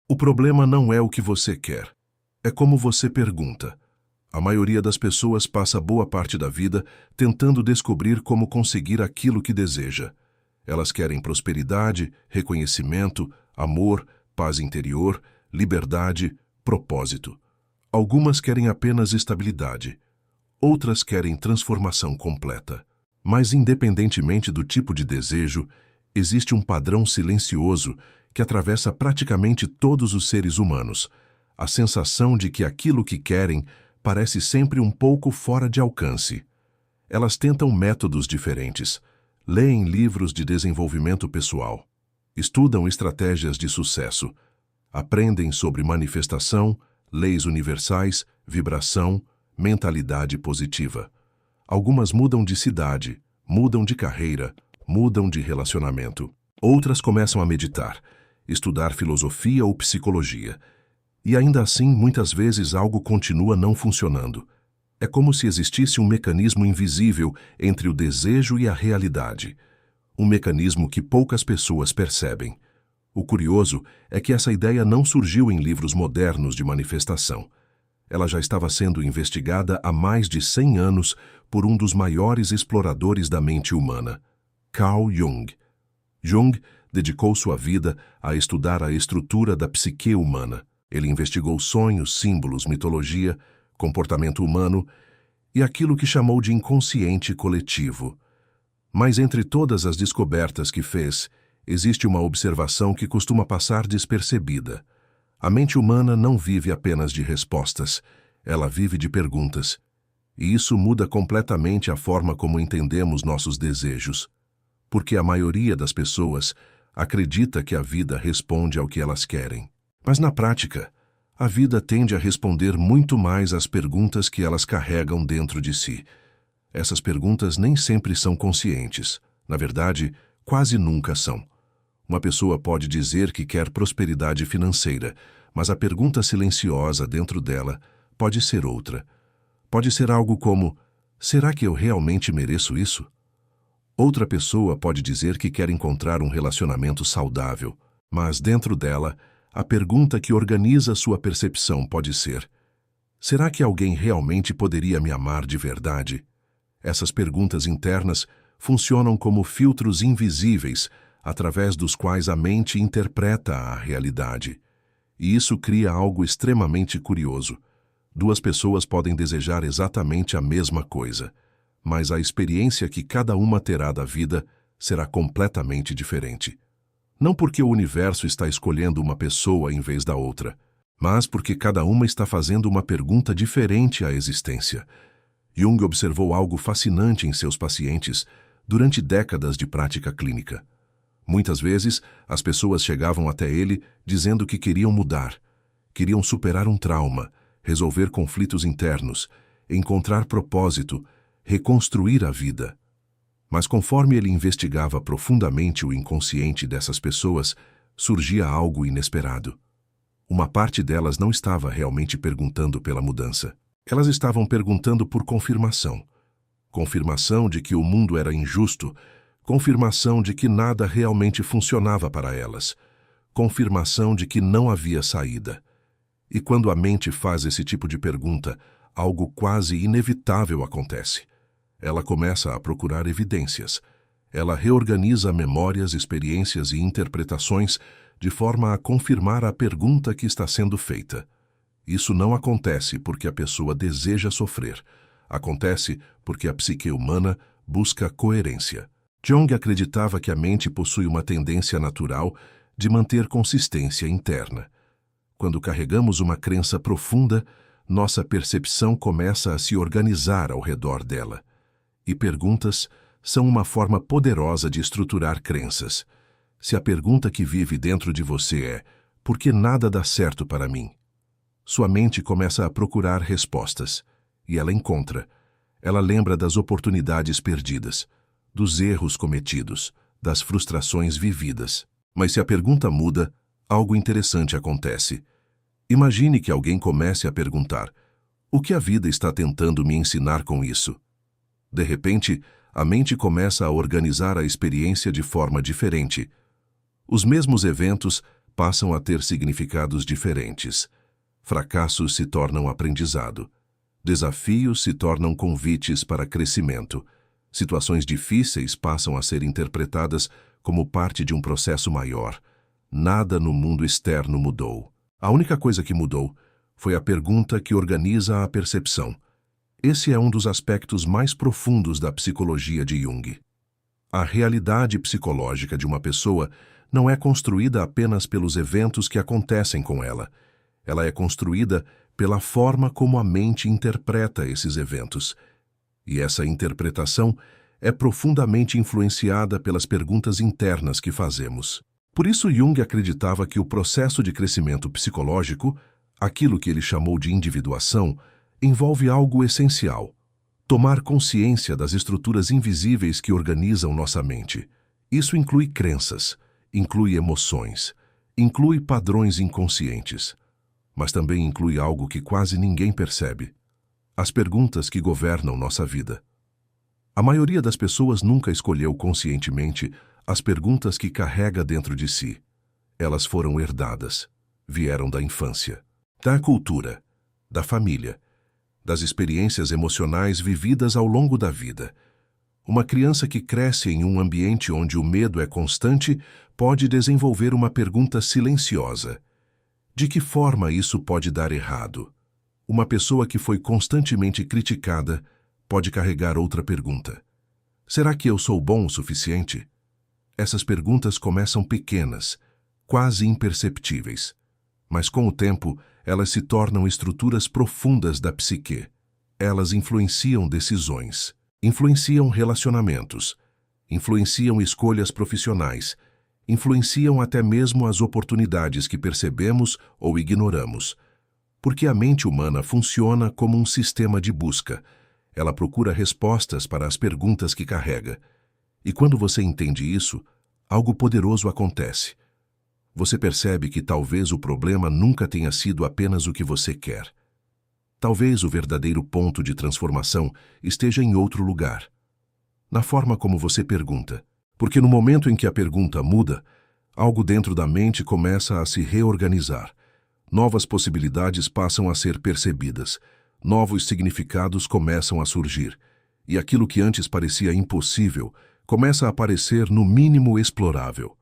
O problema não é o que você quer, é como você pergunta. A maioria das pessoas passa boa parte da vida tentando descobrir como conseguir aquilo que deseja. Elas querem prosperidade, reconhecimento, amor, paz interior, liberdade, propósito. Algumas querem apenas estabilidade. Outras querem transformação completa. Mas, independentemente do tipo de desejo, existe um padrão silencioso que atravessa praticamente todos os seres humanos. A sensação de que aquilo que querem parece sempre um pouco fora de alcance. Elas tentam métodos diferentes, leem livros de desenvolvimento pessoal, estudam estratégias de sucesso, aprendem sobre manifestação, leis universais, vibração, mentalidade positiva. Algumas mudam de cidade, mudam de carreira, mudam de relacionamento. Outras começam a meditar, estudar filosofia ou psicologia. E ainda assim, muitas vezes algo continua não funcionando. É como se existisse um mecanismo invisível entre o desejo e a realidade. Um mecanismo que poucas pessoas percebem. O curioso é que essa ideia não surgiu em livros modernos de manifestação. Ela já estava sendo investigada há mais de 100 anos por um dos maiores exploradores da mente humana, Carl Jung. Jung dedicou sua vida a estudar a estrutura da psique humana. Ele investigou sonhos, símbolos, mitologia, comportamento humano e aquilo que chamou de inconsciente coletivo. Mas entre todas as descobertas que fez, existe uma observação que costuma passar despercebida. A mente humana não vive apenas de respostas, ela vive de perguntas. E isso muda completamente a forma como entendemos nossos desejos. Porque a maioria das pessoas acredita que a vida responde ao que elas querem. Mas na prática, a vida tende a responder muito mais às perguntas que elas carregam dentro de si. Essas perguntas nem sempre são conscientes. Na verdade, quase nunca são. Uma pessoa pode dizer que quer prosperidade financeira, mas a pergunta silenciosa dentro dela pode ser outra. Pode ser algo como: será que eu realmente mereço isso? Outra pessoa pode dizer que quer encontrar um relacionamento saudável, mas dentro dela, a pergunta que organiza sua percepção pode ser: será que alguém realmente poderia me amar de verdade? Essas perguntas internas funcionam como filtros invisíveis através dos quais a mente interpreta a realidade. E isso cria algo extremamente curioso. Duas pessoas podem desejar exatamente a mesma coisa, mas a experiência que cada uma terá da vida será completamente diferente. Não porque o universo está escolhendo uma pessoa em vez da outra, mas porque cada uma está fazendo uma pergunta diferente à existência. Jung observou algo fascinante em seus pacientes durante décadas de prática clínica. Muitas vezes, as pessoas chegavam até ele dizendo que queriam mudar, queriam superar um trauma, resolver conflitos internos, encontrar propósito, reconstruir a vida. Mas conforme ele investigava profundamente o inconsciente dessas pessoas, surgia algo inesperado. Uma parte delas não estava realmente perguntando pela mudança. Elas estavam perguntando por confirmação. Confirmação de que o mundo era injusto, confirmação de que nada realmente funcionava para elas, confirmação de que não havia saída. E quando a mente faz esse tipo de pergunta, algo quase inevitável acontece. Ela começa a procurar evidências. Ela reorganiza memórias, experiências e interpretações de forma a confirmar a pergunta que está sendo feita. Isso não acontece porque a pessoa deseja sofrer. Acontece porque a psique humana busca coerência. Jung acreditava que a mente possui uma tendência natural de manter consistência interna. Quando carregamos uma crença profunda, nossa percepção começa a se organizar ao redor dela. E perguntas são uma forma poderosa de estruturar crenças. Se a pergunta que vive dentro de você é: por que nada dá certo para mim? Sua mente começa a procurar respostas. E ela encontra. Ela lembra das oportunidades perdidas, dos erros cometidos, das frustrações vividas. Mas se a pergunta muda, algo interessante acontece. Imagine que alguém comece a perguntar: o que a vida está tentando me ensinar com isso? De repente, a mente começa a organizar a experiência de forma diferente. Os mesmos eventos passam a ter significados diferentes. Fracassos se tornam aprendizado. Desafios se tornam convites para crescimento. Situações difíceis passam a ser interpretadas como parte de um processo maior. Nada no mundo externo mudou. A única coisa que mudou foi a pergunta que organiza a percepção. Esse é um dos aspectos mais profundos da psicologia de Jung. A realidade psicológica de uma pessoa não é construída apenas pelos eventos que acontecem com ela. Ela é construída pela forma como a mente interpreta esses eventos. E essa interpretação é profundamente influenciada pelas perguntas internas que fazemos. Por isso, Jung acreditava que o processo de crescimento psicológico, aquilo que ele chamou de individuação, envolve algo essencial: tomar consciência das estruturas invisíveis que organizam nossa mente. Isso inclui crenças, inclui emoções, inclui padrões inconscientes, mas também inclui algo que quase ninguém percebe: as perguntas que governam nossa vida. A maioria das pessoas nunca escolheu conscientemente as perguntas que carrega dentro de si. Elas foram herdadas, vieram da infância, da cultura, da família, das experiências emocionais vividas ao longo da vida. Uma criança que cresce em um ambiente onde o medo é constante pode desenvolver uma pergunta silenciosa: de que forma isso pode dar errado? Uma pessoa que foi constantemente criticada pode carregar outra pergunta: será que eu sou bom o suficiente? Essas perguntas começam pequenas, quase imperceptíveis, mas com o tempo elas se tornam estruturas profundas da psique. Elas influenciam decisões, influenciam relacionamentos, influenciam escolhas profissionais, influenciam até mesmo as oportunidades que percebemos ou ignoramos. Porque a mente humana funciona como um sistema de busca. Ela procura respostas para as perguntas que carrega. E quando você entende isso, algo poderoso acontece. Você percebe que talvez o problema nunca tenha sido apenas o que você quer. Talvez o verdadeiro ponto de transformação esteja em outro lugar. Na forma como você pergunta. Porque no momento em que a pergunta muda, algo dentro da mente começa a se reorganizar. Novas possibilidades passam a ser percebidas. Novos significados começam a surgir. E aquilo que antes parecia impossível começa a parecer no mínimo explorável.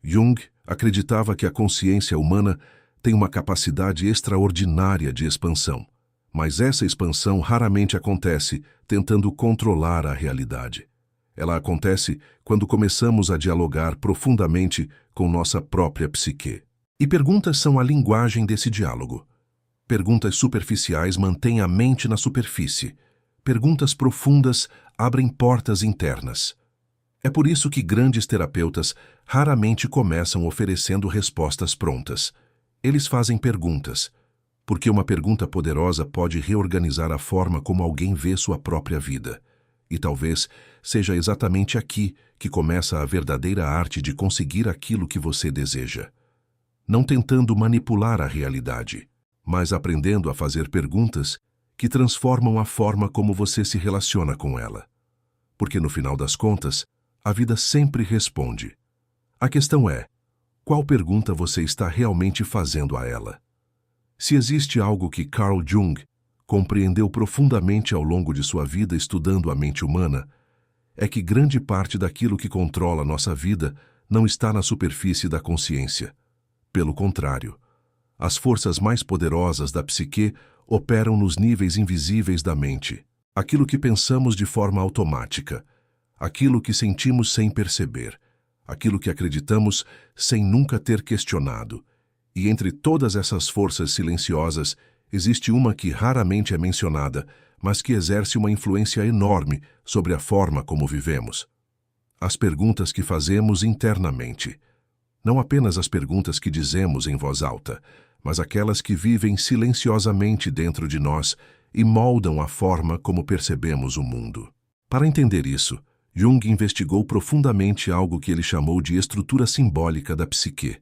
Jung acreditava que a consciência humana tem uma capacidade extraordinária de expansão. Mas essa expansão raramente acontece tentando controlar a realidade. Ela acontece quando começamos a dialogar profundamente com nossa própria psique. E perguntas são a linguagem desse diálogo. Perguntas superficiais mantêm a mente na superfície. Perguntas profundas abrem portas internas. É por isso que grandes terapeutas raramente começam oferecendo respostas prontas. Eles fazem perguntas, porque uma pergunta poderosa pode reorganizar a forma como alguém vê sua própria vida. E talvez seja exatamente aqui que começa a verdadeira arte de conseguir aquilo que você deseja. Não tentando manipular a realidade, mas aprendendo a fazer perguntas que transformam a forma como você se relaciona com ela. Porque no final das contas, a vida sempre responde. A questão é: qual pergunta você está realmente fazendo a ela? Se existe algo que Carl Jung compreendeu profundamente ao longo de sua vida estudando a mente humana, é que grande parte daquilo que controla nossa vida não está na superfície da consciência. Pelo contrário, as forças mais poderosas da psique operam nos níveis invisíveis da mente, aquilo que pensamos de forma automática, aquilo que sentimos sem perceber, aquilo que acreditamos sem nunca ter questionado. E entre todas essas forças silenciosas, existe uma que raramente é mencionada, mas que exerce uma influência enorme sobre a forma como vivemos. As perguntas que fazemos internamente. Não apenas as perguntas que dizemos em voz alta, mas aquelas que vivem silenciosamente dentro de nós e moldam a forma como percebemos o mundo. Para entender isso, Jung investigou profundamente algo que ele chamou de estrutura simbólica da psique.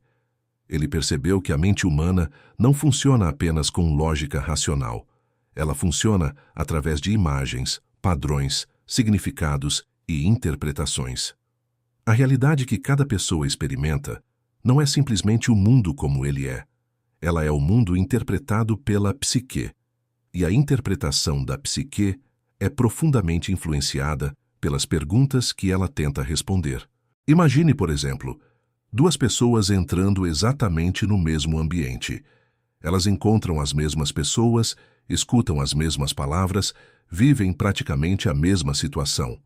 Ele percebeu que a mente humana não funciona apenas com lógica racional. Ela funciona através de imagens, padrões, significados e interpretações. A realidade que cada pessoa experimenta não é simplesmente o mundo como ele é. Ela é o mundo interpretado pela psique. E a interpretação da psique é profundamente influenciada pelas perguntas que ela tenta responder. Imagine, por exemplo, duas pessoas entrando exatamente no mesmo ambiente. Elas encontram as mesmas pessoas, escutam as mesmas palavras, vivem praticamente a mesma situação.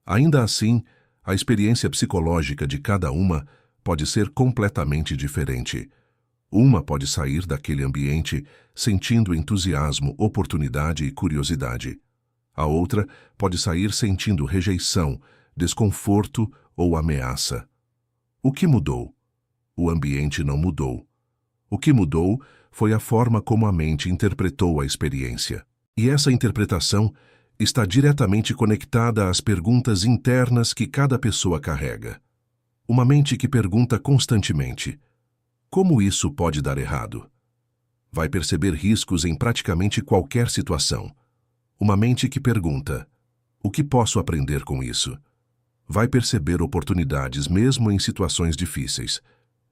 Ainda assim, a experiência psicológica de cada uma pode ser completamente diferente. Uma pode sair daquele ambiente sentindo entusiasmo, oportunidade e curiosidade. A outra pode sair sentindo rejeição, desconforto ou ameaça. O que mudou? O ambiente não mudou. O que mudou foi a forma como a mente interpretou a experiência. E essa interpretação está diretamente conectada às perguntas internas que cada pessoa carrega. Uma mente que pergunta constantemente: como isso pode dar errado? Vai perceber riscos em praticamente qualquer situação. Uma mente que pergunta: o que posso aprender com isso? Vai perceber oportunidades mesmo em situações difíceis.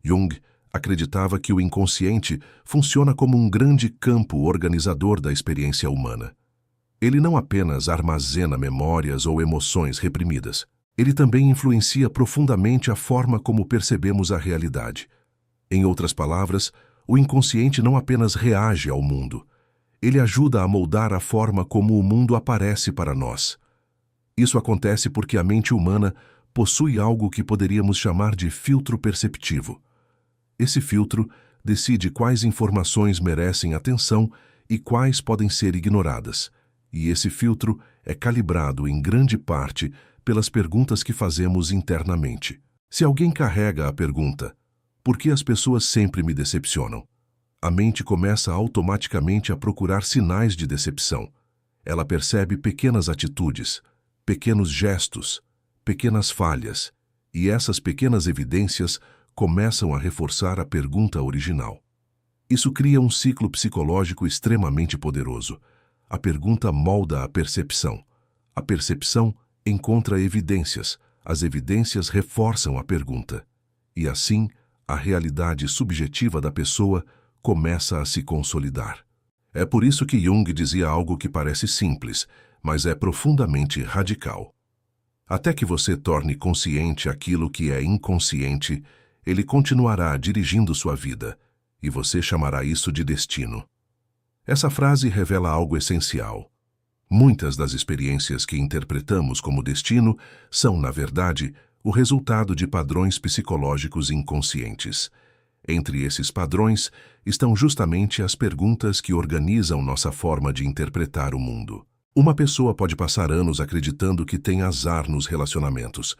Jung acreditava que o inconsciente funciona como um grande campo organizador da experiência humana. Ele não apenas armazena memórias ou emoções reprimidas. Ele também influencia profundamente a forma como percebemos a realidade. Em outras palavras, o inconsciente não apenas reage ao mundo. Ele ajuda a moldar a forma como o mundo aparece para nós. Isso acontece porque a mente humana possui algo que poderíamos chamar de filtro perceptivo. Esse filtro decide quais informações merecem atenção e quais podem ser ignoradas. E esse filtro é calibrado em grande parte pelas perguntas que fazemos internamente. Se alguém carrega a pergunta: por que as pessoas sempre me decepcionam? A mente começa automaticamente a procurar sinais de decepção. Ela percebe pequenas atitudes, pequenos gestos, pequenas falhas, e essas pequenas evidências começam a reforçar a pergunta original. Isso cria um ciclo psicológico extremamente poderoso. A pergunta molda a percepção. A percepção encontra evidências. As evidências reforçam a pergunta. E assim, a realidade subjetiva da pessoa começa a se consolidar. É por isso que Jung dizia algo que parece simples, mas é profundamente radical. Até que você torne consciente aquilo que é inconsciente, ele continuará dirigindo sua vida, e você chamará isso de destino. Essa frase revela algo essencial. Muitas das experiências que interpretamos como destino são, na verdade, o resultado de padrões psicológicos inconscientes. Entre esses padrões estão justamente as perguntas que organizam nossa forma de interpretar o mundo. Uma pessoa pode passar anos acreditando que tem azar nos relacionamentos,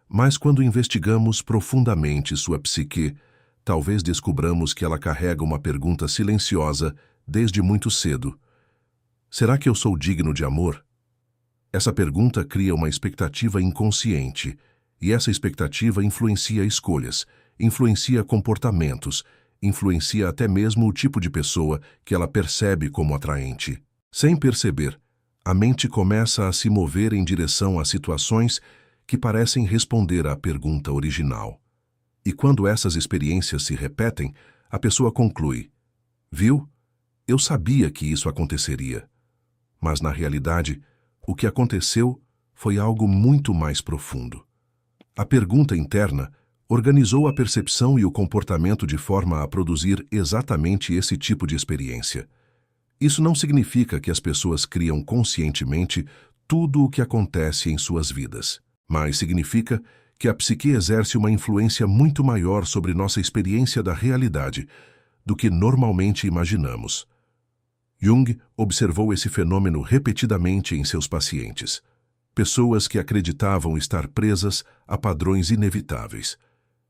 mas quando investigamos profundamente sua psique, talvez descubramos que ela carrega uma pergunta silenciosa desde muito cedo. Será que eu sou digno de amor? Essa pergunta cria uma expectativa inconsciente, e essa expectativa influencia escolhas, influencia comportamentos, influencia até mesmo o tipo de pessoa que ela percebe como atraente. Sem perceber, a mente começa a se mover em direção a situações que parecem responder à pergunta original. E quando essas experiências se repetem, a pessoa conclui: viu? Eu sabia que isso aconteceria. Mas, na realidade, o que aconteceu foi algo muito mais profundo. A pergunta interna organizou a percepção e o comportamento de forma a produzir exatamente esse tipo de experiência. Isso não significa que as pessoas criam conscientemente tudo o que acontece em suas vidas, mas significa que a psique exerce uma influência muito maior sobre nossa experiência da realidade do que normalmente imaginamos. Jung observou esse fenômeno repetidamente em seus pacientes. Pessoas que acreditavam estar presas a padrões inevitáveis.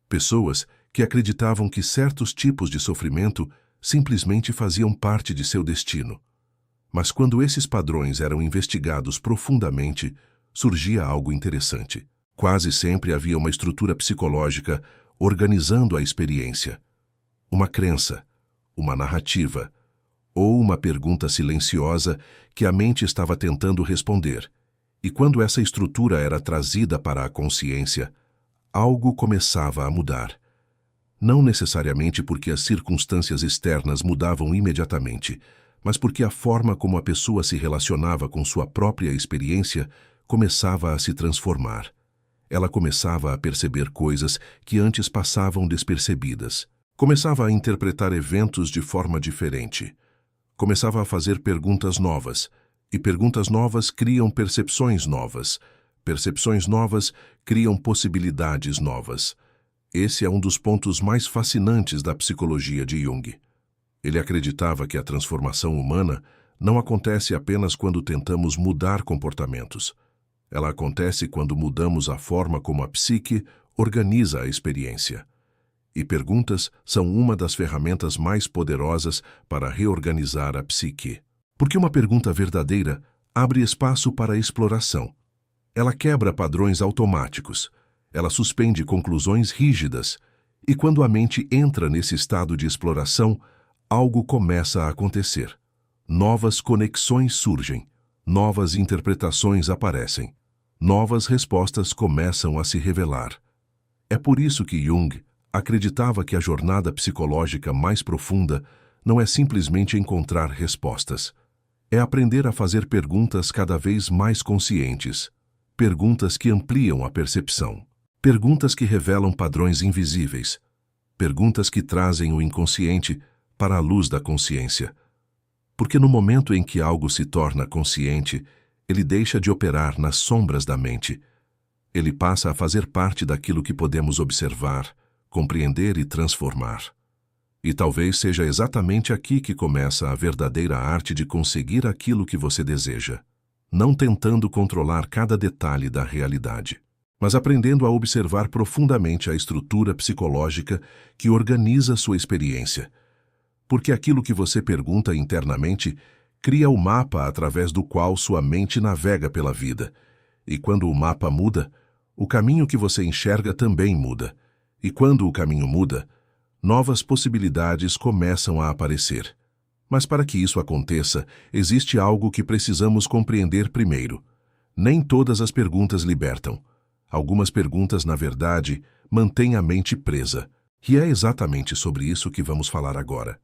Pessoas que acreditavam que certos tipos de sofrimento simplesmente faziam parte de seu destino. Mas quando esses padrões eram investigados profundamente, surgia algo interessante. Quase sempre havia uma estrutura psicológica organizando a experiência. Uma crença, uma narrativa, ou uma pergunta silenciosa que a mente estava tentando responder. E quando essa estrutura era trazida para a consciência, algo começava a mudar. não necessariamente porque as circunstâncias externas mudavam imediatamente, mas porque a forma como a pessoa se relacionava com sua própria experiência começava a se transformar. Ela começava a perceber coisas que antes passavam despercebidas. Começava a interpretar eventos de forma diferente. Começava a fazer perguntas novas, e perguntas novas criam percepções novas. Percepções novas criam possibilidades novas. Esse é um dos pontos mais fascinantes da psicologia de Jung. Ele acreditava que a transformação humana não acontece apenas quando tentamos mudar comportamentos. Ela acontece quando mudamos a forma como a psique organiza a experiência. E perguntas são uma das ferramentas mais poderosas para reorganizar a psique. Porque uma pergunta verdadeira abre espaço para a exploração. Ela quebra padrões automáticos. Ela suspende conclusões rígidas. E quando a mente entra nesse estado de exploração, algo começa a acontecer. Novas conexões surgem. Novas interpretações aparecem. Novas respostas começam a se revelar. É por isso que Jung acreditava que a jornada psicológica mais profunda não é simplesmente encontrar respostas. É aprender a fazer perguntas cada vez mais conscientes. Perguntas que ampliam a percepção. Perguntas que revelam padrões invisíveis. Perguntas que trazem o inconsciente para a luz da consciência. Porque no momento em que algo se torna consciente, ele deixa de operar nas sombras da mente. Ele passa a fazer parte daquilo que podemos observar, compreender e transformar. E talvez seja exatamente aqui que começa a verdadeira arte de conseguir aquilo que você deseja, não tentando controlar cada detalhe da realidade, mas aprendendo a observar profundamente a estrutura psicológica que organiza sua experiência. Porque aquilo que você pergunta internamente cria o mapa através do qual sua mente navega pela vida. E quando o mapa muda, o caminho que você enxerga também muda. E quando o caminho muda, novas possibilidades começam a aparecer. Mas para que isso aconteça, existe algo que precisamos compreender primeiro. Nem todas as perguntas libertam. Algumas perguntas, na verdade, mantêm a mente presa. E é exatamente sobre isso que vamos falar agora.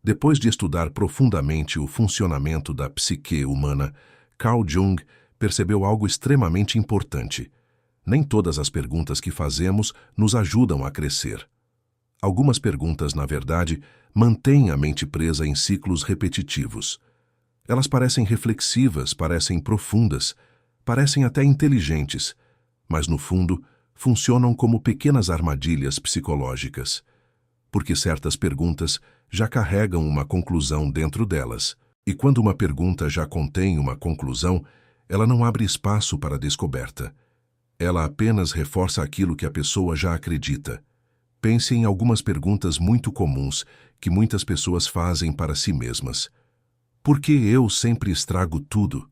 Depois de estudar profundamente o funcionamento da psique humana, Carl Jung percebeu algo extremamente importante. Nem todas as perguntas que fazemos nos ajudam a crescer. Algumas perguntas, na verdade, mantêm a mente presa em ciclos repetitivos. Elas parecem reflexivas, parecem profundas, parecem até inteligentes, mas, no fundo, funcionam como pequenas armadilhas psicológicas. Porque certas perguntas já carregam uma conclusão dentro delas. E quando uma pergunta já contém uma conclusão, ela não abre espaço para a descoberta. Ela apenas reforça aquilo que a pessoa já acredita. Pense em algumas perguntas muito comuns que muitas pessoas fazem para si mesmas. Por que eu sempre estrago tudo?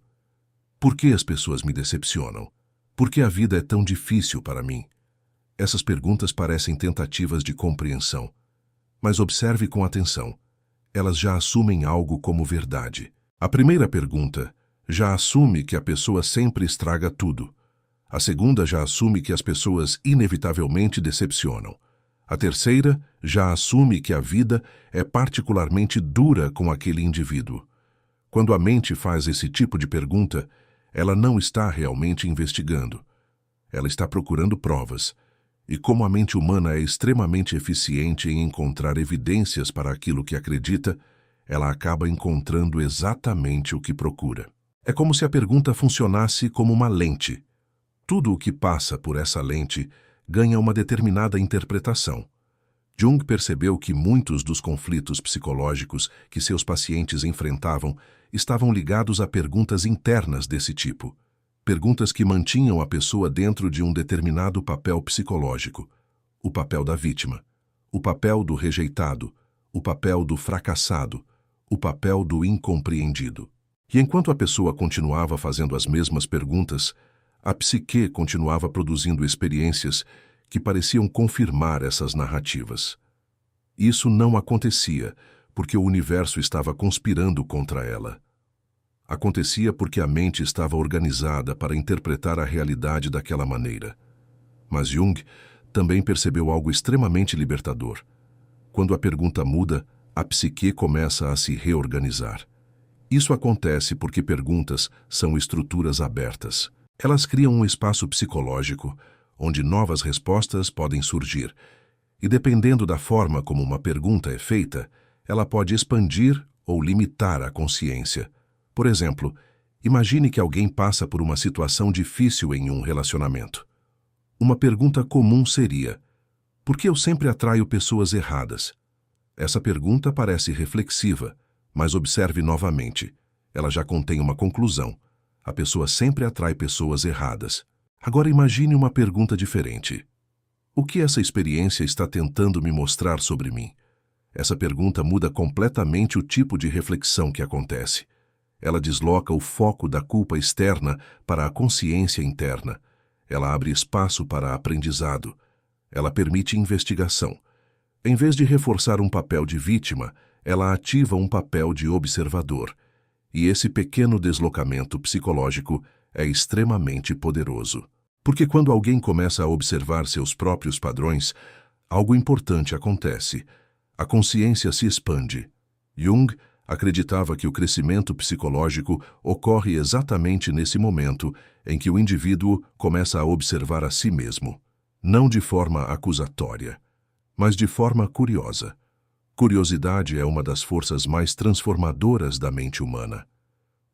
Por que as pessoas me decepcionam? Por que a vida é tão difícil para mim? Essas perguntas parecem tentativas de compreensão. Mas observe com atenção. Elas já assumem algo como verdade. A primeira pergunta já assume que a pessoa sempre estraga tudo. A segunda já assume que as pessoas inevitavelmente decepcionam. A terceira já assume que a vida é particularmente dura com aquele indivíduo. Quando a mente faz esse tipo de pergunta, ela não está realmente investigando. Ela está procurando provas. E como a mente humana é extremamente eficiente em encontrar evidências para aquilo que acredita, ela acaba encontrando exatamente o que procura. É como se a pergunta funcionasse como uma lente. Tudo o que passa por essa lente ganha uma determinada interpretação. Jung percebeu que muitos dos conflitos psicológicos que seus pacientes enfrentavam estavam ligados a perguntas internas desse tipo. Perguntas que mantinham a pessoa dentro de um determinado papel psicológico. O papel da vítima, o papel do rejeitado, o papel do fracassado, o papel do incompreendido. E enquanto a pessoa continuava fazendo as mesmas perguntas, a psique continuava produzindo experiências que pareciam confirmar essas narrativas. Isso não acontecia porque o universo estava conspirando contra ela. Acontecia porque a mente estava organizada para interpretar a realidade daquela maneira. Mas Jung também percebeu algo extremamente libertador. Quando a pergunta muda, a psique começa a se reorganizar. Isso acontece porque perguntas são estruturas abertas. Elas criam um espaço psicológico onde novas respostas podem surgir. E dependendo da forma como uma pergunta é feita, ela pode expandir ou limitar a consciência. Por exemplo, imagine que alguém passa por uma situação difícil em um relacionamento. Uma pergunta comum seria: por que eu sempre atraio pessoas erradas? Essa pergunta parece reflexiva, mas observe novamente. Ela já contém uma conclusão. A pessoa sempre atrai pessoas erradas. Agora imagine uma pergunta diferente. O que essa experiência está tentando me mostrar sobre mim? Essa pergunta muda completamente o tipo de reflexão que acontece. Ela desloca o foco da culpa externa para a consciência interna. Ela abre espaço para aprendizado. Ela permite investigação. Em vez de reforçar um papel de vítima, ela ativa um papel de observador. E esse pequeno deslocamento psicológico é extremamente poderoso. Porque quando alguém começa a observar seus próprios padrões, algo importante acontece. A consciência se expande. Jung acreditava que o crescimento psicológico ocorre exatamente nesse momento em que o indivíduo começa a observar a si mesmo, não de forma acusatória, mas de forma curiosa. Curiosidade é uma das forças mais transformadoras da mente humana.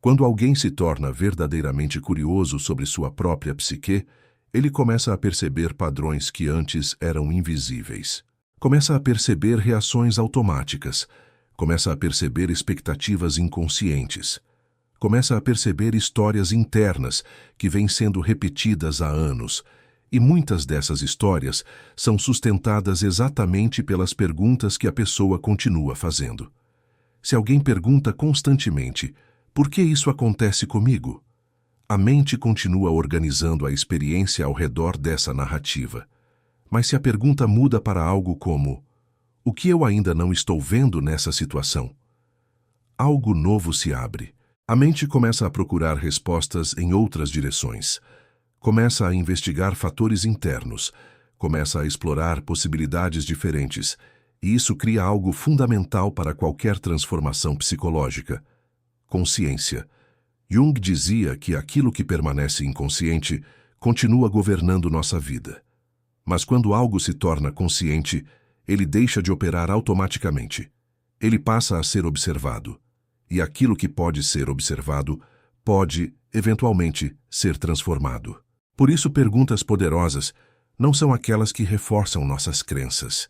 Quando alguém se torna verdadeiramente curioso sobre sua própria psique, ele começa a perceber padrões que antes eram invisíveis. Começa a perceber reações automáticas. Começa a perceber expectativas inconscientes. Começa a perceber histórias internas que vêm sendo repetidas há anos. E muitas dessas histórias são sustentadas exatamente pelas perguntas que a pessoa continua fazendo. Se alguém pergunta constantemente: por que isso acontece comigo? A mente continua organizando a experiência ao redor dessa narrativa. Mas se a pergunta muda para algo como: o que eu ainda não estou vendo nessa situação? Algo novo se abre. A mente começa a procurar respostas em outras direções. Começa a investigar fatores internos. Começa a explorar possibilidades diferentes. E isso cria algo fundamental para qualquer transformação psicológica: consciência. Jung dizia que aquilo que permanece inconsciente continua governando nossa vida. Mas quando algo se torna consciente, ele deixa de operar automaticamente. Ele passa a ser observado. E aquilo que pode ser observado pode, eventualmente, ser transformado. Por isso, perguntas poderosas não são aquelas que reforçam nossas crenças.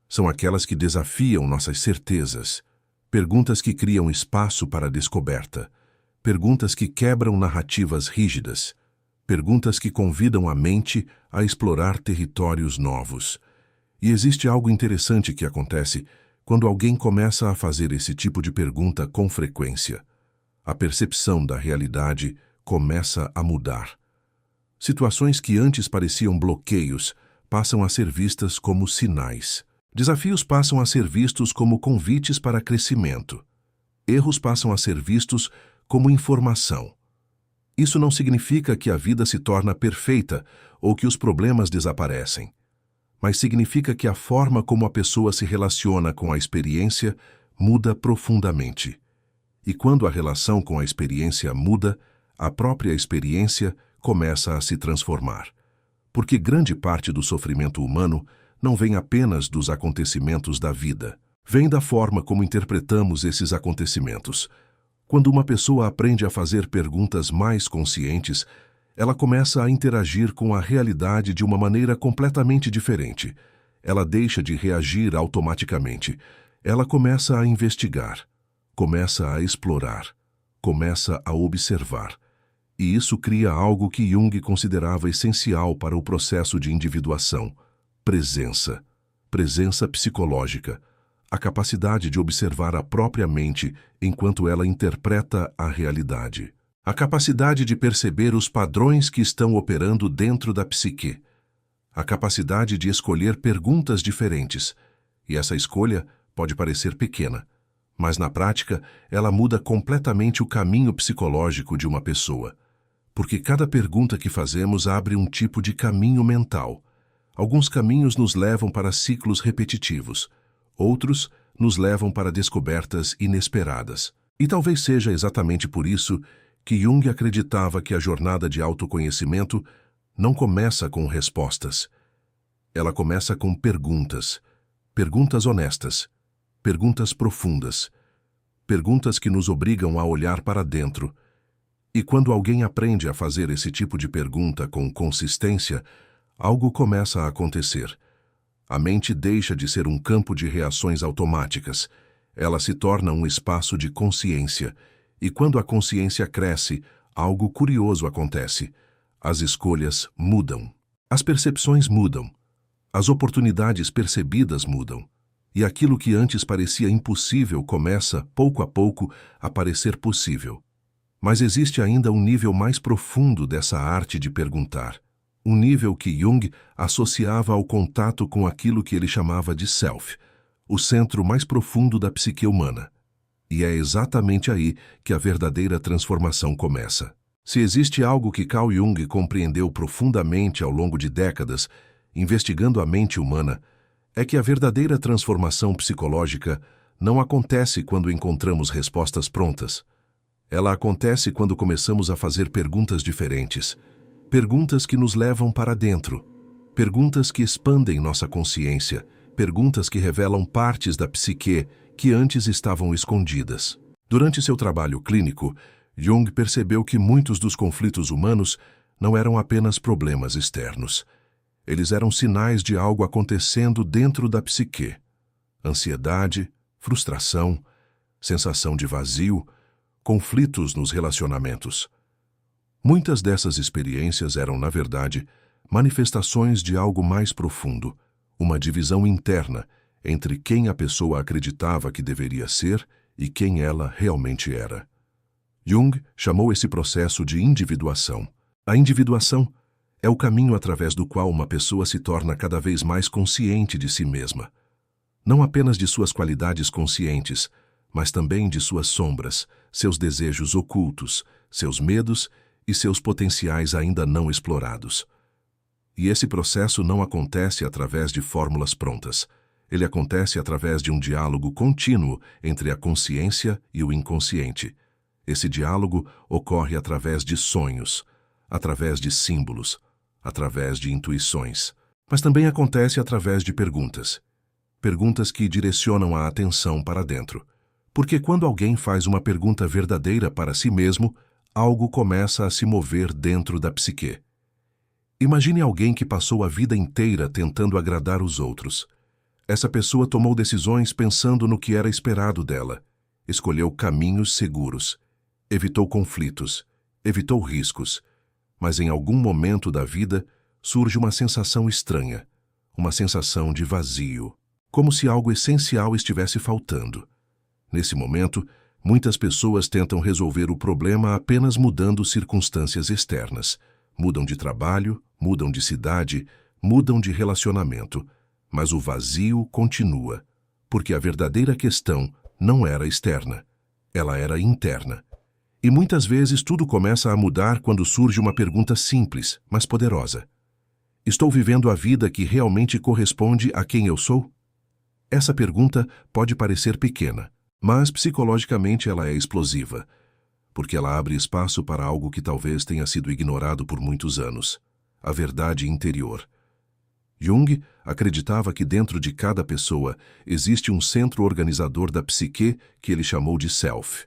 São aquelas que desafiam nossas certezas. Perguntas que criam espaço para a descoberta. Perguntas que quebram narrativas rígidas. Perguntas que convidam a mente a explorar territórios novos. E existe algo interessante que acontece quando alguém começa a fazer esse tipo de pergunta com frequência. A percepção da realidade começa a mudar. Situações que antes pareciam bloqueios passam a ser vistas como sinais. Desafios passam a ser vistos como convites para crescimento. Erros passam a ser vistos como informação. Isso não significa que a vida se torna perfeita ou que os problemas desaparecem, mas significa que a forma como a pessoa se relaciona com a experiência muda profundamente. E quando a relação com a experiência muda, a própria experiência começa a se transformar. Porque grande parte do sofrimento humano não vem apenas dos acontecimentos da vida, vem da forma como interpretamos esses acontecimentos. Quando uma pessoa aprende a fazer perguntas mais conscientes, ela começa a interagir com a realidade de uma maneira completamente diferente. Ela deixa de reagir automaticamente. Ela começa a investigar, começa a explorar, começa a observar. E isso cria algo que Jung considerava essencial para o processo de individuação: presença. Presença psicológica. A capacidade de observar a própria mente enquanto ela interpreta a realidade. A capacidade de perceber os padrões que estão operando dentro da psique. A capacidade de escolher perguntas diferentes. E essa escolha pode parecer pequena, mas na prática ela muda completamente o caminho psicológico de uma pessoa. Porque cada pergunta que fazemos abre um tipo de caminho mental. Alguns caminhos nos levam para ciclos repetitivos, outros nos levam para descobertas inesperadas. E talvez seja exatamente por isso que Jung acreditava que a jornada de autoconhecimento não começa com respostas. Ela começa com perguntas. Perguntas honestas. Perguntas profundas. Perguntas que nos obrigam a olhar para dentro. E quando alguém aprende a fazer esse tipo de pergunta com consistência, algo começa a acontecer. A mente deixa de ser um campo de reações automáticas. Ela se torna um espaço de consciência. E quando a consciência cresce, algo curioso acontece. As escolhas mudam. As percepções mudam. As oportunidades percebidas mudam. E aquilo que antes parecia impossível começa, pouco a pouco, a parecer possível. Mas existe ainda um nível mais profundo dessa arte de perguntar. Um nível que Jung associava ao contato com aquilo que ele chamava de self, o centro mais profundo da psique humana. E é exatamente aí que a verdadeira transformação começa. Se existe algo que Carl Jung compreendeu profundamente ao longo de décadas, investigando a mente humana, é que a verdadeira transformação psicológica não acontece quando encontramos respostas prontas. Ela acontece quando começamos a fazer perguntas diferentes. Perguntas que nos levam para dentro. Perguntas que expandem nossa consciência. Perguntas que revelam partes da psique que antes estavam escondidas. Durante seu trabalho clínico, Jung percebeu que muitos dos conflitos humanos não eram apenas problemas externos. Eles eram sinais de algo acontecendo dentro da psique. Ansiedade, frustração, sensação de vazio, conflitos nos relacionamentos. Muitas dessas experiências eram, na verdade, manifestações de algo mais profundo, uma divisão interna entre quem a pessoa acreditava que deveria ser e quem ela realmente era. Jung chamou esse processo de individuação. A individuação é o caminho através do qual uma pessoa se torna cada vez mais consciente de si mesma. Não apenas de suas qualidades conscientes, mas também de suas sombras, seus desejos ocultos, seus medos e seus potenciais ainda não explorados. E esse processo não acontece através de fórmulas prontas. Ele acontece através de um diálogo contínuo entre a consciência e o inconsciente. Esse diálogo ocorre através de sonhos, através de símbolos, através de intuições. Mas também acontece através de perguntas. Perguntas que direcionam a atenção para dentro. Porque quando alguém faz uma pergunta verdadeira para si mesmo, algo começa a se mover dentro da psique. Imagine alguém que passou a vida inteira tentando agradar os outros. Essa pessoa tomou decisões pensando no que era esperado dela. Escolheu caminhos seguros. Evitou conflitos. Evitou riscos. Mas em algum momento da vida surge uma sensação estranha. Uma sensação de vazio. Como se algo essencial estivesse faltando. Nesse momento, muitas pessoas tentam resolver o problema apenas mudando circunstâncias externas. Mudam de trabalho, mudam de cidade, mudam de relacionamento. Mas o vazio continua, porque a verdadeira questão não era externa, ela era interna. E muitas vezes tudo começa a mudar quando surge uma pergunta simples, mas poderosa. Estou vivendo a vida que realmente corresponde a quem eu sou? Essa pergunta pode parecer pequena, mas psicologicamente ela é explosiva, porque ela abre espaço para algo que talvez tenha sido ignorado por muitos anos, a verdade interior. Jung acreditava que dentro de cada pessoa existe um centro organizador da psique que ele chamou de self.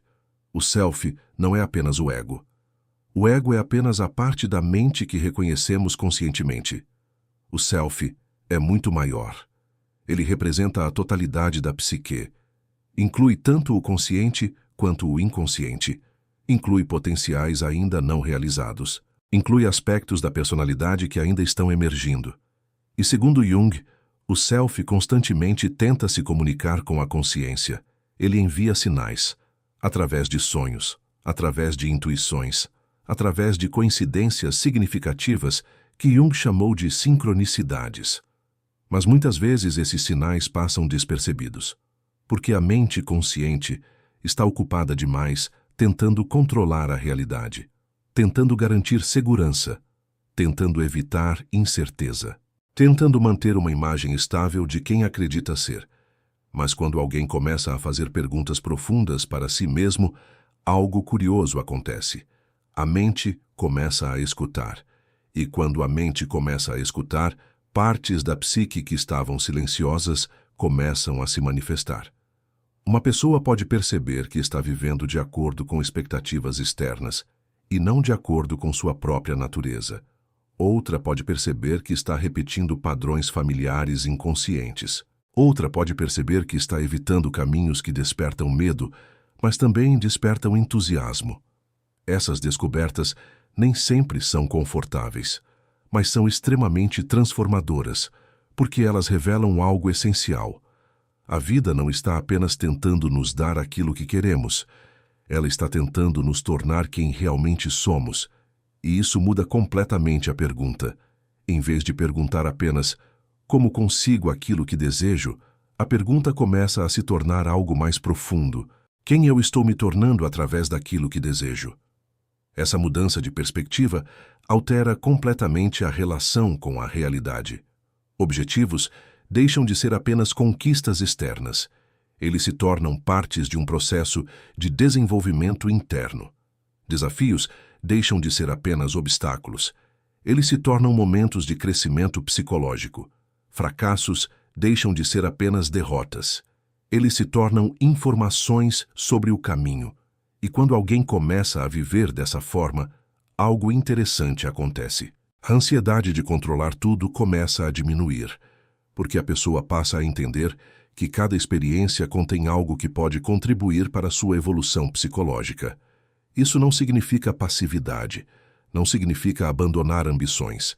O self não é apenas o ego. O ego é apenas a parte da mente que reconhecemos conscientemente. O self é muito maior. Ele representa a totalidade da psique. Inclui tanto o consciente quanto o inconsciente. Inclui potenciais ainda não realizados. Inclui aspectos da personalidade que ainda estão emergindo. E segundo Jung, o self constantemente tenta se comunicar com a consciência. Ele envia sinais, através de sonhos, através de intuições, através de coincidências significativas que Jung chamou de sincronicidades. Mas muitas vezes esses sinais passam despercebidos, porque a mente consciente está ocupada demais tentando controlar a realidade, tentando garantir segurança, tentando evitar incerteza. tentando manter uma imagem estável de quem acredita ser. Mas quando alguém começa a fazer perguntas profundas para si mesmo, algo curioso acontece. A mente começa a escutar. E quando a mente começa a escutar, partes da psique que estavam silenciosas começam a se manifestar. Uma pessoa pode perceber que está vivendo de acordo com expectativas externas e não de acordo com sua própria natureza. Outra pode perceber que está repetindo padrões familiares inconscientes. Outra pode perceber que está evitando caminhos que despertam medo, mas também despertam entusiasmo. Essas descobertas nem sempre são confortáveis, mas são extremamente transformadoras, porque elas revelam algo essencial. A vida não está apenas tentando nos dar aquilo que queremos, ela está tentando nos tornar quem realmente somos. E isso muda completamente a pergunta. Em vez de perguntar apenas como consigo aquilo que desejo, a pergunta começa a se tornar algo mais profundo. Quem eu estou me tornando através daquilo que desejo? Essa mudança de perspectiva altera completamente a relação com a realidade. Objetivos deixam de ser apenas conquistas externas. Eles se tornam partes de um processo de desenvolvimento interno. Desafios deixam de ser apenas obstáculos. Eles se tornam momentos de crescimento psicológico. Fracassos deixam de ser apenas derrotas. Eles se tornam informações sobre o caminho. E quando alguém começa a viver dessa forma, algo interessante acontece. A ansiedade de controlar tudo começa a diminuir, porque a pessoa passa a entender que cada experiência contém algo que pode contribuir para a sua evolução psicológica. Isso não significa passividade, não significa abandonar ambições.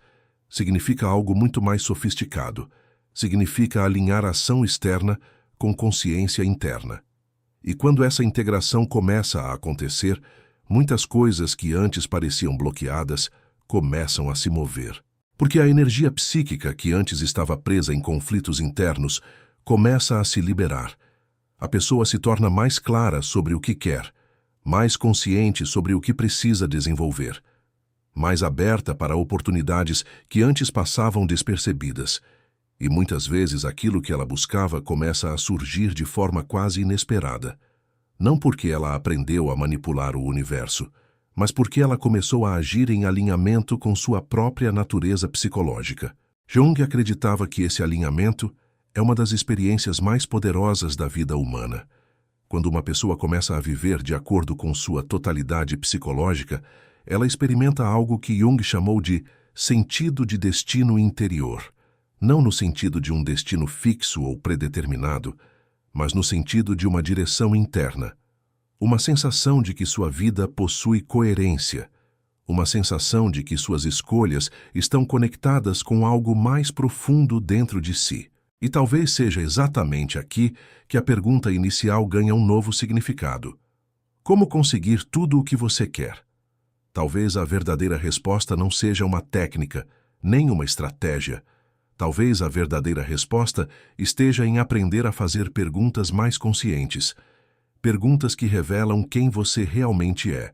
Significa algo muito mais sofisticado. Significa alinhar a ação externa com consciência interna. E quando essa integração começa a acontecer, muitas coisas que antes pareciam bloqueadas começam a se mover. Porque a energia psíquica que antes estava presa em conflitos internos começa a se liberar. A pessoa se torna mais clara sobre o que quer, mais consciente sobre o que precisa desenvolver, mais aberta para oportunidades que antes passavam despercebidas. E muitas vezes aquilo que ela buscava começa a surgir de forma quase inesperada. Não porque ela aprendeu a manipular o universo, mas porque ela começou a agir em alinhamento com sua própria natureza psicológica. Jung acreditava que esse alinhamento é uma das experiências mais poderosas da vida humana. Quando uma pessoa começa a viver de acordo com sua totalidade psicológica, ela experimenta algo que Jung chamou de sentido de destino interior. Não no sentido de um destino fixo ou predeterminado, mas no sentido de uma direção interna. Uma sensação de que sua vida possui coerência. Uma sensação de que suas escolhas estão conectadas com algo mais profundo dentro de si. E talvez seja exatamente aqui que a pergunta inicial ganha um novo significado. Como conseguir tudo o que você quer? Talvez a verdadeira resposta não seja uma técnica, nem uma estratégia. Talvez a verdadeira resposta esteja em aprender a fazer perguntas mais conscientes. Perguntas que revelam quem você realmente é.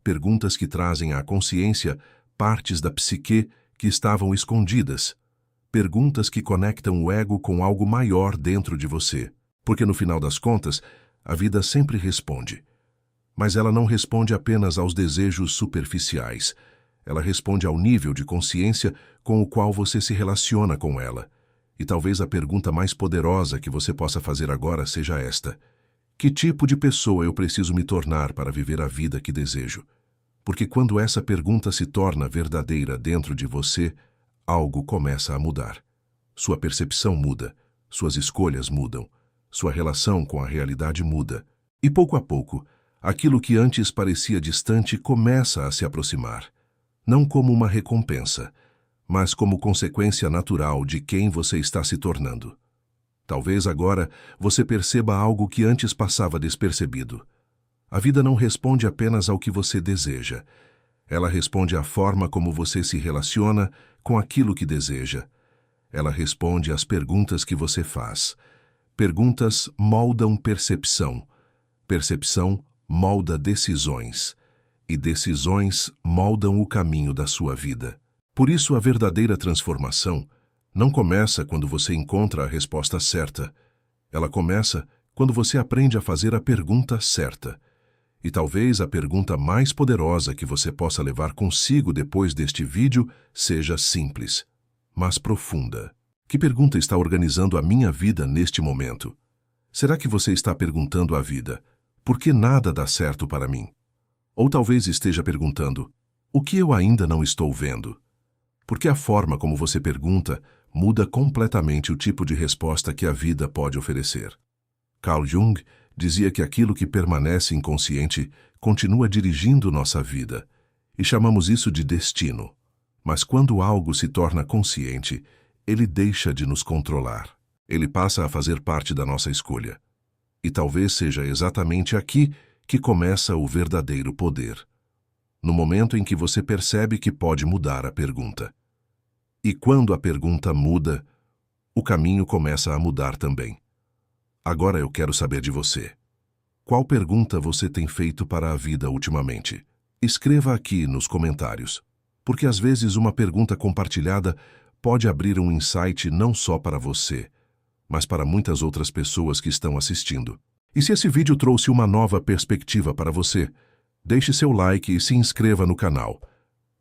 Perguntas que trazem à consciência partes da psique que estavam escondidas. Perguntas que conectam o ego com algo maior dentro de você. Porque no final das contas, a vida sempre responde. Mas ela não responde apenas aos desejos superficiais. Ela responde ao nível de consciência com o qual você se relaciona com ela. E talvez a pergunta mais poderosa que você possa fazer agora seja esta: que tipo de pessoa eu preciso me tornar para viver a vida que desejo? Porque quando essa pergunta se torna verdadeira dentro de você, algo começa a mudar. Sua percepção muda, suas escolhas mudam, sua relação com a realidade muda. E pouco a pouco, aquilo que antes parecia distante começa a se aproximar. Não como uma recompensa, mas como consequência natural de quem você está se tornando. Talvez agora você perceba algo que antes passava despercebido. A vida não responde apenas ao que você deseja. Ela responde à forma como você se relaciona com aquilo que deseja. Ela responde às perguntas que você faz. Perguntas moldam percepção. Percepção molda decisões. E decisões moldam o caminho da sua vida. Por isso, a verdadeira transformação não começa quando você encontra a resposta certa. Ela começa quando você aprende a fazer a pergunta certa. E talvez a pergunta mais poderosa que você possa levar consigo depois deste vídeo seja simples, mas profunda. Que pergunta está organizando a minha vida neste momento? Será que você está perguntando à vida, por que nada dá certo para mim? Ou talvez esteja perguntando, o que eu ainda não estou vendo? Porque a forma como você pergunta muda completamente o tipo de resposta que a vida pode oferecer. Carl Jung dizia que aquilo que permanece inconsciente continua dirigindo nossa vida, e chamamos isso de destino. Mas quando algo se torna consciente, ele deixa de nos controlar. Ele passa a fazer parte da nossa escolha. E talvez seja exatamente aqui que começa o verdadeiro poder. No momento em que você percebe que pode mudar a pergunta. E quando a pergunta muda, o caminho começa a mudar também. Agora eu quero saber de você. Qual pergunta você tem feito para a vida ultimamente? Escreva aqui nos comentários, porque às vezes uma pergunta compartilhada pode abrir um insight não só para você, mas para muitas outras pessoas que estão assistindo. E se esse vídeo trouxe uma nova perspectiva para você, deixe seu like e se inscreva no canal.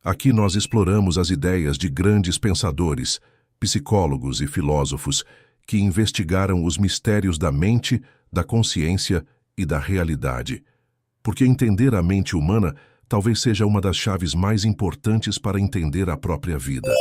Aqui nós exploramos as ideias de grandes pensadores, psicólogos e filósofos que investigaram os mistérios da mente, da consciência e da realidade. Porque entender a mente humana talvez seja uma das chaves mais importantes para entender a própria vida.